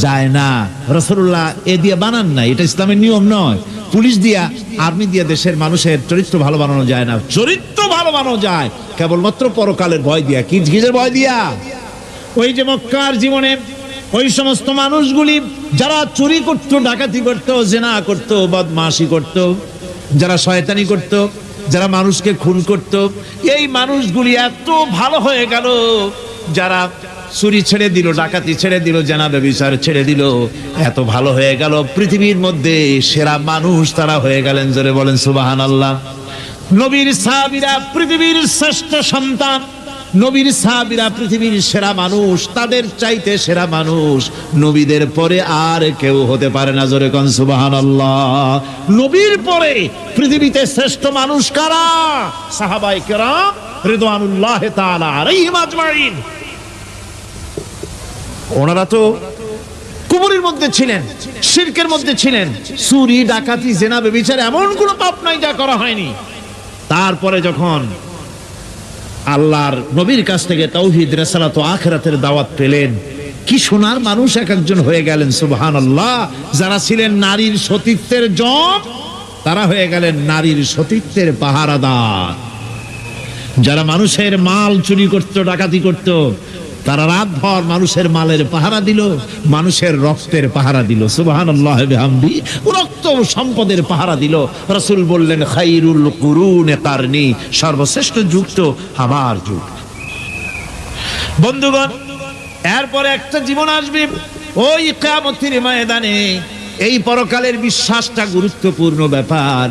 A: যায় না। রাসূলুল্লাহ এ দিয়ে বানান না, এটা ইসলামের নিয়ম নয়। পুলিশ দিয়া, আর্মি দিয়া দেশের মানুষের চরিত্র ভালো বানানো যায় না। চরিত্র ভালো বানানো যায় কেবলমাত্র পরকালের ভয় দিয়া। কিসের ভয় দিয়া? ওই যে মক্কার জীবনে ওই সমস্ত মানুষগুলি যারা চুরি করত, ডাকাতি করত, জিনা করত, বদমাশি করত, যারা শয়তানি করত, যারা মানুষকে খুন করত, এই মানুষগুলি এত ভালো হয়ে গেল, যারা চুরি ছেড়ে দিল, ডাকাতি ছেড়ে দিল, জিনা ব্যভিচার ছেড়ে দিল, এত ভালো হয়ে গেল, পৃথিবীর মধ্যে সেরা মানুষ তারা হয়ে গেলেন। জোরে বলেন সুবহানাল্লাহ। নবীর সাহাবীরা পৃথিবীর শ্রেষ্ঠ সন্তান, নবীর সাহাবীরা পৃথিবীর সেরা মানুষ, তাদের চাইতে সেরা মানুষ নবীদের পরে আর কেউ হতে পারে না। জোরে কোন সুবহানাল্লাহ। নবীর পরে পৃথিবীতে শ্রেষ্ঠ মানুষ কারা? সাহাবায়ে কেরাম রিদওয়ানুল্লাহি তাআলা আলাইহিম আজমাইন। ওনারা তো কুফরের মধ্যে ছিলেন, শিরকের মধ্যে ছিলেন, চুরি, ডাকাতি, জিনা, ব্যভিচার এমন কোনো পাপ নাই যা করা হয়নি। তারপরে যখন আল্লাহর নবীর কাছ থেকে তাওহীদ, রিসালাত ও আখিরাতের দাওয়াত পেলেন, কি সোনার মানুষ এক একজন হয়ে গেলেন। সুবহানাল্লাহ। যারা ছিলেন নারীর সতীত্বের জম, তারা হয়ে গেলেন নারীর সতীত্বের পাহারাদার। যারা মানুষের মাল চুরি করত, ডাকাতি করত, তারা রাতভর মানুষের মালের পাহারা দিল, মানুষের রক্তের পাহারা দিল। সুবহানাল্লাহ বিহামদি। রক্ত সম্পদের পাহারা দিল। রাসূল বললেন, খায়রুল কুরুনে কারনি, সর্বশ্রেষ্ঠ যুগ তো আমার যুগ। বন্ধুগণ, এরপরে একটা জীবন আসবে ওই কিয়ামতের ময়দানে। এই পরকালের বিশ্বাসটা গুরুত্বপূর্ণ ব্যাপার।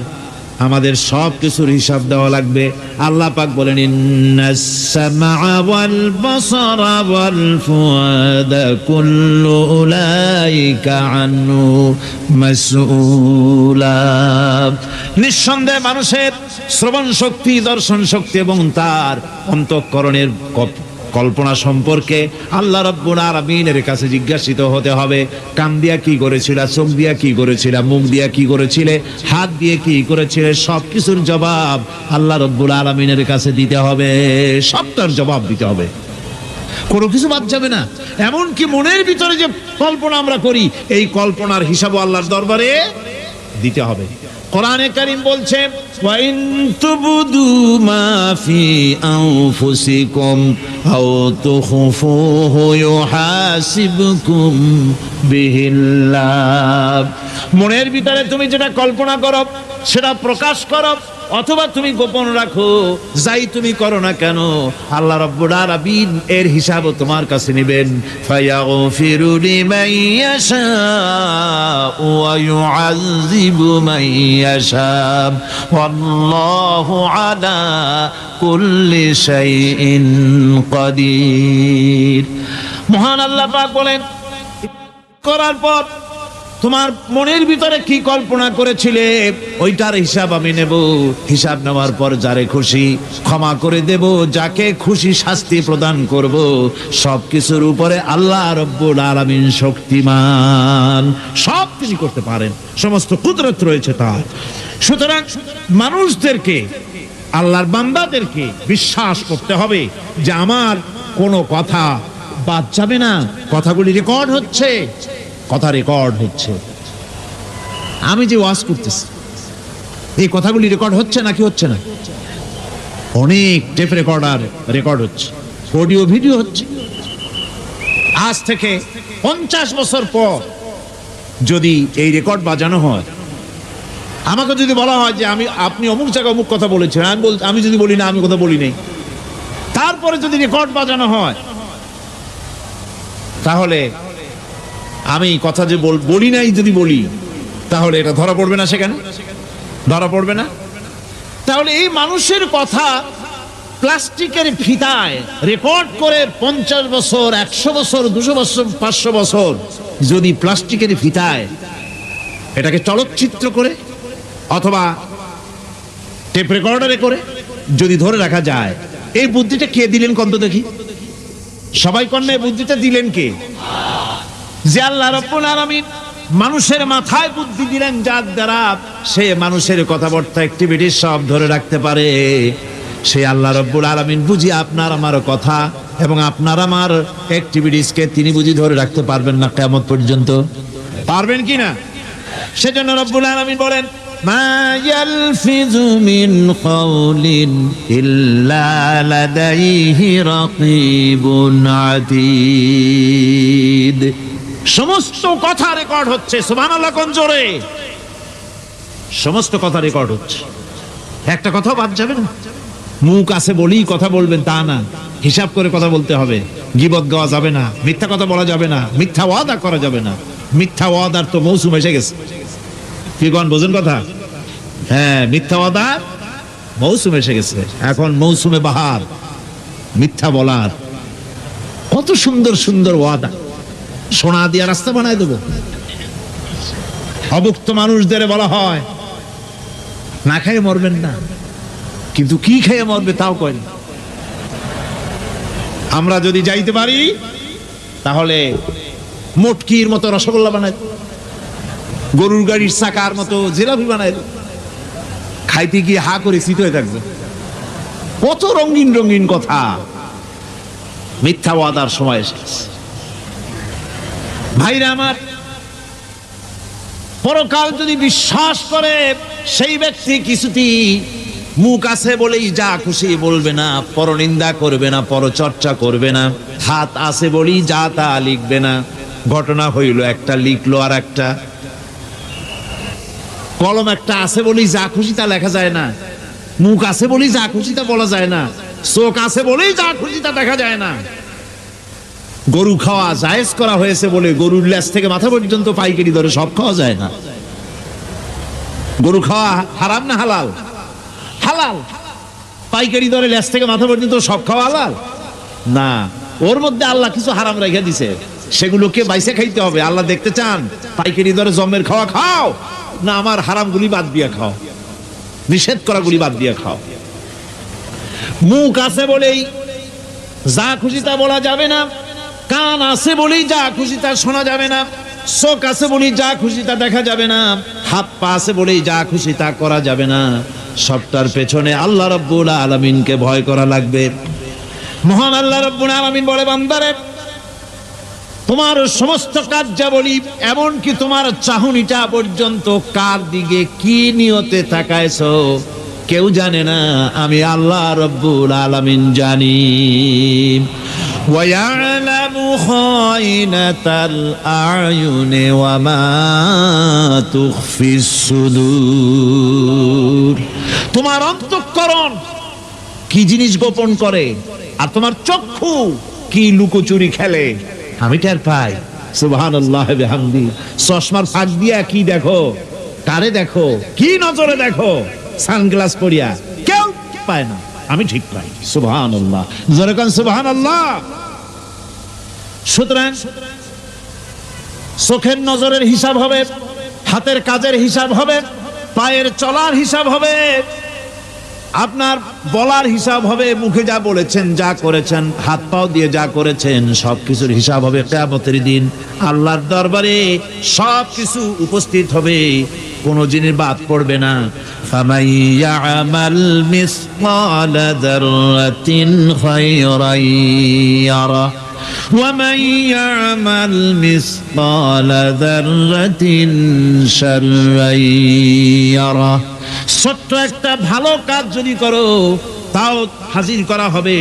A: আমাদের সব কিছুর হিসাব দেওয়া লাগবে। আল্লাহ পাক বলেন, ইন্নাস সামআ ওয়াল বাসারা ওয়াল ফুআদা কুল্লু উলাইকা আনহু মাসউলা। নিঃসন্দেহে মানুষের শ্রবণ শক্তি, দর্শন শক্তি এবং তার অন্তঃকরণের কল্পনা সম্পর্কে আল্লাহ রাব্বুল আলামিনের কাছে জিজ্ঞাসিত হতে হবে। কান দিয়া কি করেছিলা, চোখ দিয়া কি করেছিলা, মুখ দিয়া কি করেছিলে, হাত দিয়ে কি করেছিলে, সবকিছুর জবাব আল্লাহ রাব্বুল আলামিনের কাছে দিতে হবে। সবটার জবাব দিতে হবে, কোনো কিছু বাদ যাবে না। এমনকি মনের ভিতরে যে কল্পনা আমরা করি, এই কল্পনার হিসাবও আল্লাহর দরবারে দিতে হবে। কোরআনে কারীম বলছে, ওয়া ইন তুবদু মা ফি আনফুসিকুম আও তুখফুহু ইউহাসিবকুম বিহিল্লাহ। মনের ভিতরে তুমি যেটা কল্পনা করো সেটা প্রকাশ করো, অথবা তুমি গোপন রাখো, যাই তুমি করো না কেন, আল্লাহ রাব্বুল আলামিন এর হিসাবও তোমার কাছে নেবেন। ফায়াগফিরু লিমান ইয়াশাউ ওয়া ইউআযযিবু মান ইয়াশাউ ওয়াল্লাহু আলা কুল্লি শাইইন কাদির। মহান আল্লাহ পাক বলেন, করার পর তোমার মনের ভিতরে কি কল্পনা করেছিলে ওইটার হিসাব আমি নেব। হিসাব নেওয়ার পর যারে খুশি ক্ষমা করে দেব, যাকে খুশি শাস্তি প্রদান করব। সবকিছুর উপরে আল্লাহ রাব্বুল আলামিন শক্তিমান, সব তিনি করতে পারেন, সমস্ত কুদরত রয়েছে তার। সুতরাং মানুষদেরকে, আল্লাহর বান্দাদেরকে বিশ্বাস করতে হবে যে আমার কোনো কথা বাদ যাবে না। কথাগুলি রেকর্ড হচ্ছে, কথা রেকর্ড হচ্ছে। আমি যে ওয়াজ করতেছি এই কথাগুলি রেকর্ড হচ্ছে নাকি হচ্ছে না? অনেক টেপ রেকর্ডার রেকর্ড হচ্ছে, অডিও ভিডিও হচ্ছে। আজ থেকে 50 বছর পর যদি এই রেকর্ড বাজানো হয়, আমাকে যদি বলা হয় যে আপনি অমুক জায়গায় অমুক কথা বলেছেন, আমি যদি বলি না আমি কথা বলি নাই, তারপরে যদি রেকর্ড বাজানো হয়, তাহলে আমি কথা যে বলি নাই যদি বলি, তাহলে এটা ধরা পড়বে না? সেখানে ধরা পড়বে না? তাহলে এই মানুষের কথা প্লাস্টিকের ফিতায় রেকর্ড করে 50 বছর, 100 বছর, 200 বছর, 500 বছর যদি প্লাস্টিকের ফিতায় এটাকে চলচ্চিত্র করে অথবা টেপ রেকর্ডারে করে যদি ধরে রাখা যায়, এই বুদ্ধিটা কে দিলেন কন্ত দেখি? সবাই কন্যা বুদ্ধিটা দিলেন কে? যে আল্লাহ রাব্বুল আলামিন মানুষের মাথায় বুদ্ধি দিলেন, যার দ্বারা সে মানুষের কথাবার্তা অ্যাক্টিভিটি সব ধরে রাখতে পারে, সে আল্লাহ রাব্বুল আলামিন বুঝি আপনার আমার কথা এবং আপনার আমার অ্যাক্টিভিটিসকে তিনি বুঝি ধরে রাখতে পারবেন না কিয়ামত পর্যন্ত? পারবেন কি না? সেজন্য রাব্বুল আলামিন বলেন, মা ইয়ালফিযু মিন কাওলিন ইল্লা লাদাইহি রাকীবুন আতীদ। সমস্ত কথা রেকর্ড হচ্ছে। সুবহানাল্লাহ কোন জোরে! সমস্ত কথা রেকর্ড হচ্ছে, একটা কথাও বাদ যাবে না। মুখ আছে বলেই কথা বলবেন তা না, হিসাব করে কথা বলতে হবে। গীবত গাওয়া যাবে না, মিথ্যা কথা বলা যাবে না, মিথ্যা ওয়াদা করা যাবে না। মিথ্যা ওয়াদার তো মৌসুম এসে গেছে। কি কোন বোঝেন কথা? হ্যাঁ, মিথ্যা ওয়াদার মৌসুম এসে গেছে। এখন মৌসুমে বাহার মিথ্যা বলার। কত সুন্দর সুন্দর ওয়াদা, সোনা দিয়া রাস্তা বানায় দেবো। অভুক্ত মানুষদের বলা হয় না খেয়ে মরবেন না, কিন্তু কি খেয়ে মরবে তাও কয় না। আমরা যদি যাইতে পারি তাহলে মটকির মতো রসগোল্লা বানাই, গরুর গাড়ির চাকার মতো জিলাপি বানাই, খাইতে গিয়ে হা করে শীত হয়ে থাকবে। কত রঙিন রঙিন কথা। মিথ্যা ওয়াদার সময় এসেছে। ভাইরা আমার, পরকাল যদি বিশ্বাস করে সেই ব্যক্তি কিছুতেই মুখ আছে বলেই যা খুশি বলবে না, পরনিন্দা করবে না, পরচর্চা করবে না, হাত আছে বলেই যা তা লিখবে না। ঘটনা হইল একটা, লিখলো আর একটা। কলম একটা আছে বলেই যা খুশি তা লেখা যায় না, মুখ আছে বলেই যা খুশি তা বলা যায় না, চোখ আছে বলেই যা খুশি তা দেখা যায় না। গরু খাওয়া জায়েজ করা হয়েছে বলে গরুর লেজ থেকে মাথা পর্যন্ত পাইকারি দরে সব খাওয়া যায় না। গরু খাওয়া হারাম না হালাল? হালাল। পাইকারি দরে লেজ থেকে মাথা পর্যন্ত সব খাওয়া হালাল না। ওর মধ্যে আল্লাহ কিছু হারাম রেখে দিছে, সেগুলোকে বাইসে খাইতে হবে। আল্লাহ দেখতে চান পাইকারি দরে জমের খাওয়া খাও না আমার হারামগুলি বাদ দিয়ে খাও, নিষেধ করাগুলি বাদ দিয়ে খাও। মুখ আছে বলেই যা খুশি তা বলা যাবে না, কান আছে বলেই যা খুশি তা শোনা যাবে না, চোখ আছে বলেই যা খুশি তা দেখা যাবে না, হাত পা আছে বলেই যা খুশি তা করা যাবে না। সবটার পেছনে আল্লাহ রাব্বুল আলামিনকে ভয় করা লাগবে। মহান আল্লাহ রাব্বুল আলামিন বলে, বান্দারে তোমার সমস্ত কার্যাবলী এমনকি তোমার চাহনিটা পর্যন্ত কার দিকে কি নিয়তে তাকায়ছো কেউ জানে না, আমি আল্লাহ রাব্বুল আলামিন জানি। وَيَعْلَمُ خَائِنَةَ الْأَعْيُنِ وَمَا تُخْفِي الصُّدُورُ। তোমার অন্তঃকরণ কি জিনিস গোপন করে আর তোমার চক্ষু কি লুকোচুরি খেলে আমি টের পাই। সুবহানাল্লাহ বিহামদি। চশমার ফাঁক দিয়া কি দেখো, কারে দেখো, কি নজরে দেখো, সানগ্লাস পরিয়া কেউ পায় না, আমি ঠিক পাই। সুবহানাল্লাহ, জোরে কোন সুবহানাল্লাহ। সুতরাং চোখের নজরের হিসাব হবে, হাতের কাজের হিসাব হবে, পায়ের চলার হিসাব হবে, আপনার বলার হিসাব হবে, মুখে যা বলেছেন যা করেছেন, হাত পাও দিয়ে যা করেছেন সবকিছুর হিসাব হবে কিয়ামতের দিন। আল্লাহর দরবারে সবকিছু উপস্থিত হবে, কোনো জিনিস বাদ পড়বে না। ফামান ইয়ামাল মিসকালা যাররাতিন খায়রান ইয়ারা ওয়া মান ইয়ামাল মিসকালা যাররাতিন শাররান ইয়ারা। ছোট্ট একটা ভালো কাজ যদি করো তাও হাজির করা হবে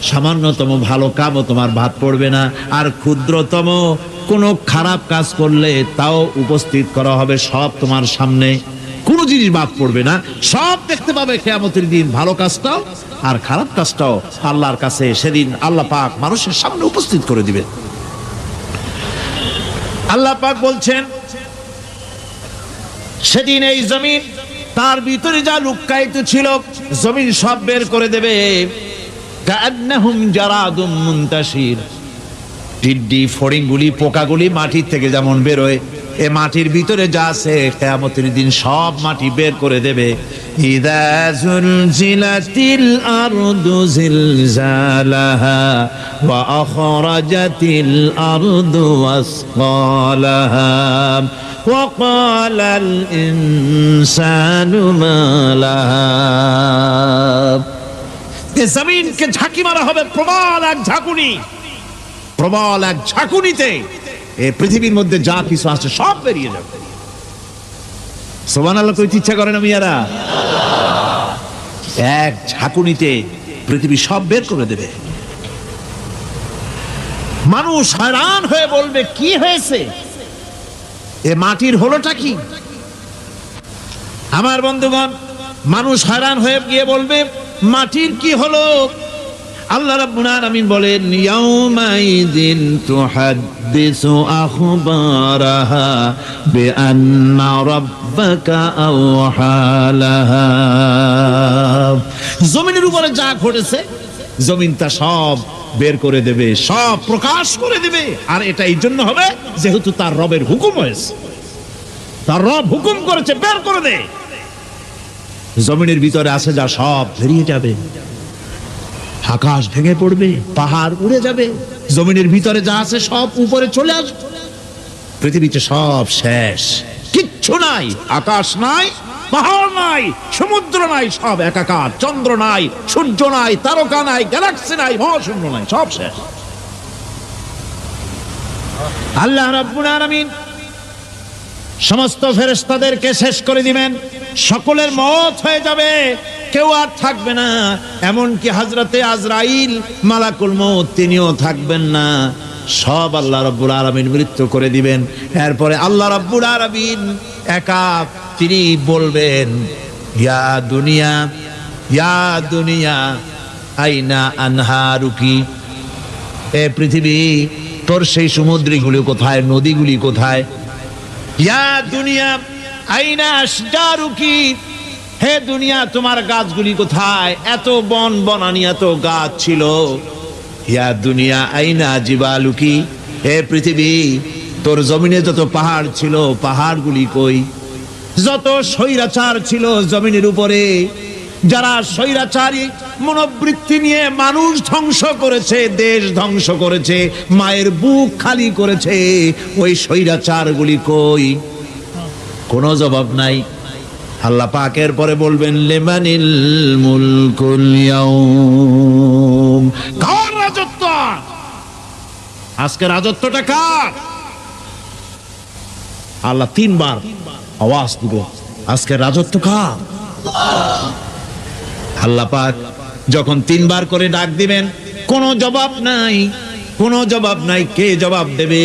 A: সামান্যতম ভালো কাজও তোমার বাদ পড়বে না। আর ক্ষুদ্রতম কোনো খারাপ কাজ করলে তাও উপস্থিত করা হবে, সব তোমার সামনে, কোনো জিনিস বাদ পড়বে না, সব দেখতে পাবে কিয়ামতের দিন। ভালো কাজটাও আর খারাপ কাজটাও আল্লাহর কাছে সেদিন আল্লাহ পাক মানুষের সামনে উপস্থিত করে দিবে। আল্লাহ পাক বলছেন, সেদিন এই জমিন তার ভিতরে যা লুকায়িত ছিল জমিন সব বের করে দেবে। কান্নাহুম জারাদুম মুনতাশির। টিড্ডি ফড়িংগুলি পোকাগুলি মাটির থেকে যেমন বেরোয় এ মাটির ভিতরে যা আছে কিয়ামতের দিন সব মাটি বের করে দেবে। ইযা যুলজিলাতিল আরদু জিলজালাহা ওয়া আখরাজাতিল আরদু আসকালাহা ওয়া ক্বালাল ইনসানু মা লাহা। এ জমিনকে ঝাঁকি মারা হবে প্রবল এক ঝাঁকুনি, প্রবল এক ঝাঁকুনিতে এই পৃথিবীর মধ্যে যা কিছু আছে সব বেরিয়ে যাবে। সুবহানাল্লাহ কইতে ইচ্ছা করে না মিয়ারা? এক ঝাঁকুনিতে পৃথিবী সব বের করে দেবে। মানুষ হয়রান হয়ে বলবে কি হয়েছে, এ মাটির হলোটা কি? আমার বন্ধুগণ, মানুষ হয়রান হয়ে গিয়ে বলবে মাটির কি হলো? আল্লাহ রাব্বুল আলামিন বলেন ইয়াউমাইযিন তুহাদ্দিসু আখবারাহা বিআন্না রাব্বাকা আওহালাহা। জমিনের উপরে যা ঘটেছে জমিন তা সব বের করে দেবে, সব প্রকাশ করে দেবে। আর এটা এই জন্য হবে যেহেতু তার রবের হুকুম হয়েছে, তার রব হুকুম করেছে বের করে দে। জমিনের ভিতরে আছে যা সব বেরিয়ে যাবে, আকাশ ভেঙে পড়বে, পাহাড় উড়ে যাবে, জমিনের ভিতরে যা আছে সব উপরে চলে আসবে, পৃথিবীতে সব শেষ, কিচ্ছু নাই, আকাশ নাই, পাহাড় নাই, সমুদ্র নাই, সব একাকার, চন্দ্র নাই, সূর্য নাই, তারকা নাই, গ্যালাক্সি নাই, মহাশূন্য নাই, সব শেষ। আল্লাহ রাব্বুল আলামিন সমস্ত ফেরেশতাদেরকে শেষ করে দিবেন, সকলের মওত হয়ে যাবে, কেউ আর থাকবে না। এমনকি হযরতে আজরাইল মালাকুল মউত তিনিও থাকবেন না, সব আল্লাহ রাব্বুল আলামিন মৃত্যু করে দিবেন। এরপরে আল্লাহ রাব্বুল আলামিন একা তিনি বলবেন ইয়া দুনিয়া, ইয়া দুনিয়া আইনা আনহারুকি, এ পৃথিবী তোর সেই সমুদ্রগুলি কোথায়, নদীগুলি কোথায়? ইয়া দুনিয়া আইনা আশজারুকি, হে দুনিয়া তোমার গাছগুলি কোথায়? এত বন বনানি, এত গাছ ছিল। ইয়া দুনিয়া আইনা জিবালুকি, হে পৃথিবী তোর জমিনে যত পাহাড় ছিল পাহাড়গুলি কই? যত স্বৈরাচার ছিল জমিনের উপরে, যারা স্বৈরাচারী মনোবৃত্তি নিয়ে মানুষ ধ্বংস করেছে, দেশ ধ্বংস করেছে, মায়ের বুক খালি করেছে, ওই স্বৈরাচারগুলি কই? কোনো জবাব নাই। আল্লাহ পাকের পরে বলবেন লিমানিল মুলকুল ইয়াউম, কার রাজত্ব আজকে? রাজত্বটা কার? আল্লাহ তিনবার আওয়াজ দিব, আজকে রাজত্ব কার? আল্লাহ পাক যখন তিনবার করে ডাক দিবেন, কোনো জবাব নাই, কোনো জবাব নাই। কে জবাব দেবে?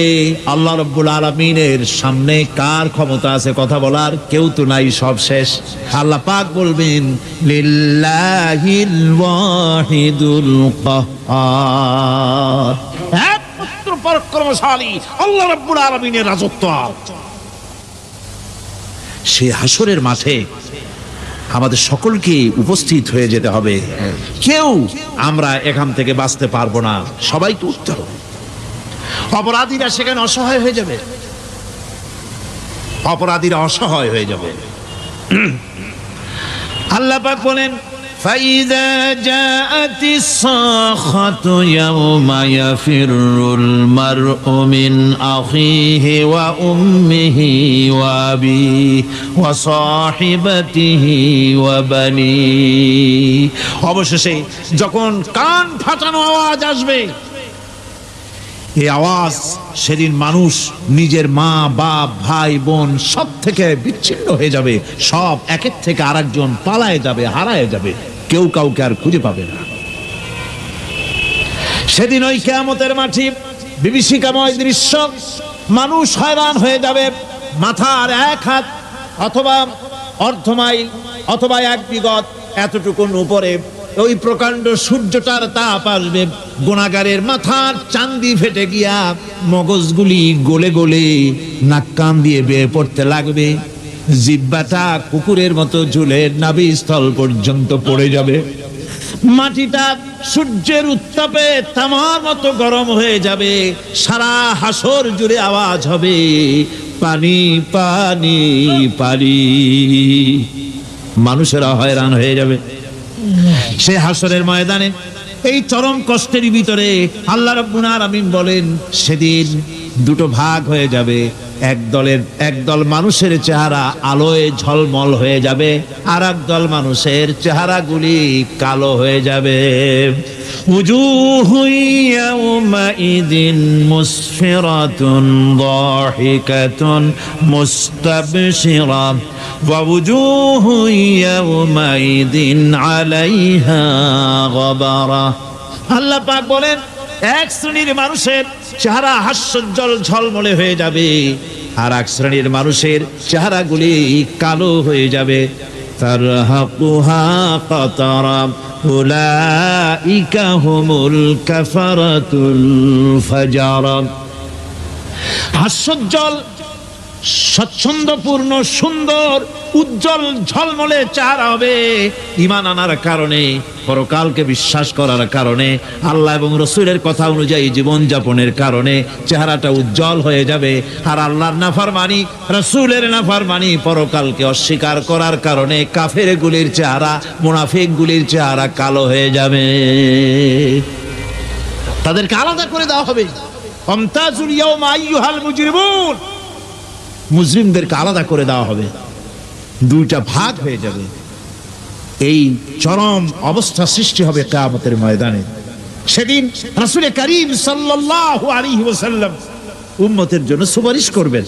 A: আল্লাহ রাব্বুল আলামিনের সামনে কার ক্ষমতা আছে কথা বলার? কেউ তো নাই, সব শেষ। আল্লাহ পাক বলবেন লিল্লাহিল ওয়াহিদুল কাহ্হার, একমাত্র পরাক্রমশালী আল্লাহ রাব্বুল আলামিনের রাজত্ব। সেই হাসরের মাঠে আমাদের সকলকে উপস্থিত হয়ে যেতে হবে। কেউ আমরা এখান থেকে বাঁচতে পারবো না, সবাইকে উঠতে হবে। অপরাধীরা সেখানে অসহায় হয়ে যাবে, অপরাধীরা অসহায় হয়ে যাবে। আল্লাহ পাক বলেন ফাইযা জাআতিস সাখাতু ইয়াওমা ইয়াফিরুল মারউ মিন আখিহি ওয়া উম্মিহি ওয়া আবিহি ওয়া সাহিবাতিহি ওয়া বানিহি। অবশেষে যখন কান ফাটানো আওয়াজ আসবে, এই আওয়াজ সেদিন মানুষ নিজের মা বাপ ভাই বোন সব থেকে বিচ্ছিন্ন হয়ে যাবে, সব একের থেকে আরেকজন পালায়ে যাবে, হারায়ে যাবে, কেউ কাউকে আর খুঁজে পাবে না। সেদিন ওই কিয়ামতের মাঠে বিভীষিকাময় দৃশ্য, মানুষ হয়রান হয়ে যাবে। মাথার এক হাত অথবা অর্ধমাইল অথবা এক বিগত এতটুকুন উপরে ওই প্রকাণ্ড সূর্যটার তাপ আসবে, গুনাহগারের মাথার চান্দি ফেটে গিয়া মগজগুলি গলে গলে নাক কান দিয়ে বের পড়তে লাগবে, জিহ্বাটা কুকুরের মতো ঝুলে নাভিস্থল পর্যন্ত পড়ে যাবে, মাটিটা সূর্যের উত্তাপে তামার মতো গরম হয়ে যাবে, সারা হাসর জুড়ে আওয়াজ হবে পানি পানি পানি। মানুষেরা হয়রান হয়ে যাবে সে হাসরের ময়দানে। এই চরম কষ্টের ভিতরে আল্লাহ রাব্বুল আলামিন বলেন সেদিন দুটো ভাগ হয়ে যাবে। একদল মানুষের চেহারা আলোয় ঝলমল হয়ে যাবে, আর একদল মানুষের চেহারাগুলি কালো হয়ে যাবে। উজুহু ইয়াওমাইদিন মুসফিরাতুন দাহিকাতুন মুস্তাবশিরা ওয়া উজুহু ইয়াওমাইদিন আলাইহা গাবারা। আল্লাহ পাক বলেন এক শ্রেণীর মানুষের চেহারা হাস্যোজ্জ্বল ঝলমলে হয়ে যাবে, আর এক শ্রেণীর মানুষের চেহারাগুলি কালো হয়ে যাবে। তারহাকুহা কাতারা উলাইকা হুমুল কাফারাতুল ফাজারা। হাস্যোজ্জ্বল স্বচ্ছন্দপূর্ণ সুন্দর উজ্জ্বল ঝলমলে চেহারা হবে ঈমান আনার কারণে, পরকালকে বিশ্বাস করার কারণে, আল্লাহ এবং রাসূলের কথা অনুযায়ী জীবন যাপনের কারণে চেহারাটা উজ্জ্বল হয়ে যাবে। আর আল্লাহর নাফরমানি, রাসূলের নাফরমানি, পরকালকে অস্বীকার করার কারণে কাফেরগুলির চেহারা, মুনাফিকগুলির চেহারা কালো হয়ে যাবে। তাদেরকে আলাদা করে দেওয়া হবে। আমতাজুল ইয়াওমা আইয়ুহাল মুজরিমুন, মুজরিমদেরকে আলাদা করে দেওয়া হবে, দুইটা ভাগ হয়ে যাবে। এই চরম অবস্থা সৃষ্টি হবে কিয়ামতের ময়দানে। সেদিন রাসূল করিম সাল্লাল্লাহু আলাইহি ওয়াসাল্লাম উম্মতের জন্য সুপারিশ করবেন।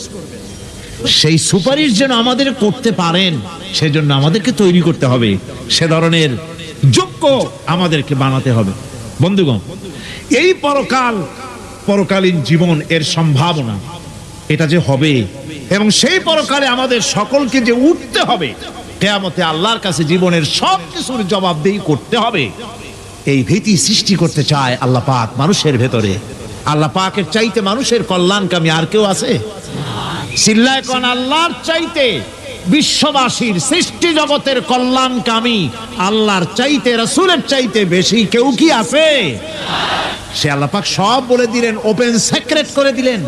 A: সেই সুপারিশ যেন আমাদের করতে পারেন সেজন্য আমাদেরকে তৈরি করতে হবে, সে ধরনের যোগ্য আমাদেরকে বানাতে হবে। বন্ধুগণ, এই পরকালীন জীবন এর সম্ভাবনা এটা যে হবে এবং সেই পরকালে আমাদের সকলকে যে উঠতে হবে, কিয়ামতে আল্লাহর কাছে জীবনের সব কিছুর জবাবদিহি করতে হবে, এই ভীতি সৃষ্টি করতে চায় আল্লাহ পাক মানুষের ভেতরে। আল্লাহ পাকের চাইতে মানুষের কল্যাণকামী আর কেউ আছে? চিল্লায় কোন আল্লাহর চাইতে, বিশ্ববাসীর সৃষ্টি জগতের কল্যাণকামী আল্লাহর চাইতে, রাসূলের চাইতে বেশি কেউ কি আছে? সে আল্লাহ পাক সব বলে দিলেন, ওপেন সিক্রেট করে দিলেন,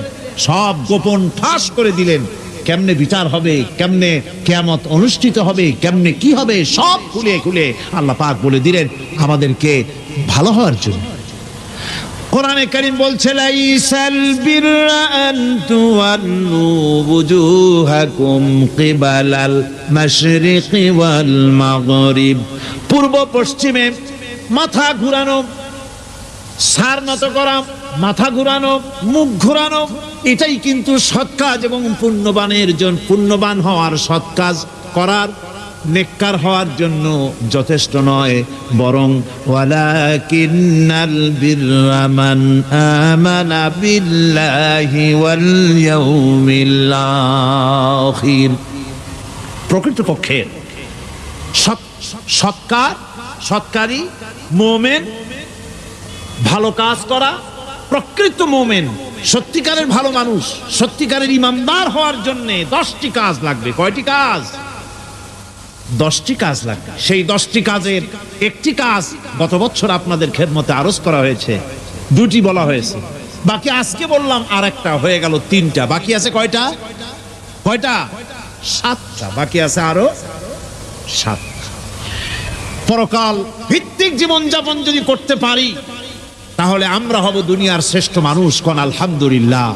A: সব গোপন ফাঁস করে দিলেন। কেমনে বিচার হবে, কেমনে কিয়ামত অনুষ্ঠিত হবে, কেমনে কি হবে, সব খুলে খুলে আল্লাহ পাক বলে দিলেন আমাদেরকে ভালো হওয়ার জন্য। কোরআনে কারীম বলছে লাইসাল বিররা আন তুওয়াল্লু বুজুহাকুম কিবালাল মাশরিকি ওয়াল মাগরিব। পূর্ব পশ্চিমে মাথা ঘুরানো, সার নত করা, মাথা ঘুরানো, মুখ ঘুরানো, এটাই কিন্তু সৎ কাজ এবং পুণ্যবান হওয়ার, সৎ কাজ করার, নেককার হওয়ার জন্য যথেষ্ট নয়, বরং ওয়ালাকিন্নাল বিররা মান আমানা বিল্লাহি ওয়াল ইয়াউমিল আখির। প্রকৃতপক্ষে সৎকারী মুমিন, ভালো কাজ করা, প্রকৃত মুমিন, সত্যিকারের ভালো মানুষ, সত্যিকারের ইমানদার হওয়ার জন্য 10টি কাজ লাগবে। কয়টি কাজ? 10টি কাজ লাগবে। সেই 10টি কাজের একটি কাজ গত বছর আপনাদের খেদমতে আরজ করা হয়েছে, 2টি বলা হয়েছে, বাকি আজকে বললাম আর একটা, হয়ে গেল 3টা। বাকি আছে কয়টা? 7টা বাকি আছে, আরো 7টা। পরকাল ভিত্তিক জীবনযাপন যদি করতে পারি তাহলে আমরা হব দুনিয়ার শ্রেষ্ঠ মানুষ। কোন আলহামদুলিল্লাহ।